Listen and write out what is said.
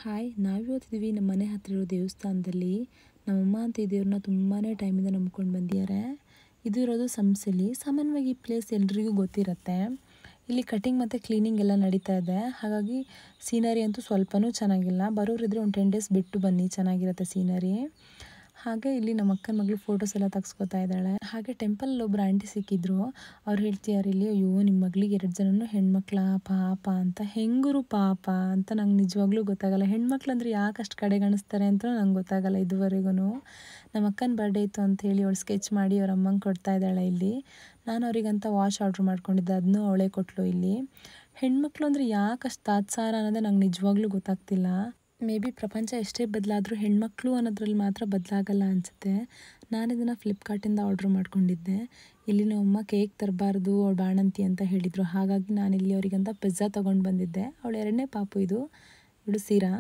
Hi, ನಾವಿವತ್ತಿದ್ದೀವಿ ನಮ್ಮ ಮನೆ ಹತ್ರ ಇರೋ ದೇವಸ್ಥಾನದಲ್ಲಿ. ನಮ್ಮಮ್ಮ ಅಂತ ಈ ದೇವ್ರನ್ನ ತುಂಬಾ ಟೈಮಿಂದ ನಂಬ್ಕೊಂಡು ಬಂದಿದ್ದಾರೆ. ಇದು ಇರೋದು ಸಂಸಲಿ. ಸಾಮಾನ್ಯವಾಗಿ ಈ ಪ್ಲೇಸ್ ಎಲ್ರಿಗೂ ಗೊತ್ತಿರುತ್ತೆ. ಇಲ್ಲಿ ಕಟಿಂಗ್ ಮತ್ತು ಕ್ಲೀನಿಂಗ್ ಎಲ್ಲ ನಡೀತಾ ಇದೆ. ಹಾಗಾಗಿ ಸೀನರಿ ಅಂತೂ ಸ್ವಲ್ಪನೂ ಚೆನ್ನಾಗಿಲ್ಲ. ಬರೋರಿದ್ರೆ ಒಂದು 10 ಡೇಸ್ ಬಿಟ್ಟು ಬನ್ನಿ, ಚೆನ್ನಾಗಿರುತ್ತೆ ಸೀನರಿ. ಹಾಗೆ ಇಲ್ಲಿ ನಮ್ಮ ಅಕ್ಕನ ಮಗಳು ಫೋಟೋಸ್ ಎಲ್ಲ ತೆಗೆಸ್ಕೊತಾ ಇದ್ದಾಳೆ. ಹಾಗೆ ಟೆಂಪಲ್ ಒಬ್ಬರು ಆಂಟಿ ಸಿಕ್ಕಿದ್ರು. ಅವ್ರು ಹೇಳ್ತಿದ್ದಾರೆ ಇಲ್ಲಿ, ಅಯ್ಯೋ ನಿಮ್ಮ ಮಗಳಿಗೆ 2 ಜನನೂ ಹೆಣ್ಮಕ್ಳ, ಪಾಪ ಅಂತ. ಹೆಂಗರು ಪಾಪ ಅಂತ ನಂಗೆ ನಿಜವಾಗ್ಲೂ ಗೊತ್ತಾಗಲ್ಲ. ಹೆಣ್ಮಕ್ಳು ಅಂದರೆ ಯಾಕೆ ಅಷ್ಟು ಕಡೆಗಣಿಸ್ತಾರೆ ಅಂತ ನಂಗೆ ಗೊತ್ತಾಗಲ್ಲ ಇದುವರೆಗೂ. ನಮ್ಮ ಅಕ್ಕನ ಬರ್ಡೇ ಇತ್ತು ಅಂಥೇಳಿ ಅವಳು ಸ್ಕೆಚ್ ಮಾಡಿ ಅವ್ರ ಅಮ್ಮಂಗೆ ಕೊಡ್ತಾ ಇದ್ದಾಳೆ ಇಲ್ಲಿ. ನಾನು ಅವರಿಗಂತ ವಾಚ್ ಆರ್ಡ್ರ್ ಮಾಡ್ಕೊಂಡಿದ್ದೆ, ಅದನ್ನೂ ಅವಳೇ ಕೊಟ್ಟಳು ಇಲ್ಲಿ. ಹೆಣ್ಮಕ್ಳು ಅಂದರೆ ಯಾಕೆ ಅಷ್ಟು ತಾತ್ಸಾರ ಅನ್ನೋದೇ ನಂಗೆ ನಿಜವಾಗ್ಲೂ ಗೊತ್ತಾಗ್ತಿಲ್ಲ. ಮೇ ಬಿ ಪ್ರಪಂಚ ಎಷ್ಟೇ ಬದಲಾದರೂ ಹೆಣ್ಮಕ್ಳು ಅನ್ನೋದ್ರಲ್ಲಿ ಮಾತ್ರ ಬದಲಾಗಲ್ಲ ಅನಿಸುತ್ತೆ. ನಾನು ಇದನ್ನು ಫ್ಲಿಪ್ಕಾರ್ಟಿಂದ ಆರ್ಡ್ರ್ ಮಾಡ್ಕೊಂಡಿದ್ದೆ. ಇಲ್ಲಿ ನಮ್ಮಮ್ಮ ಕೇಕ್ ತರಬಾರ್ದು, ಅವಳು ಬಾಣಂತಿ ಅಂತ ಹೇಳಿದರು. ಹಾಗಾಗಿ ನಾನಿಲ್ಲಿ ಅವರಿಗಂತ ಪಿಜ್ಜಾ ತೊಗೊಂಡು ಬಂದಿದ್ದೆ. ಅವಳು 2ನೇ ಪಾಪು ಇದು, ಇವಳು ಸೀರಾ.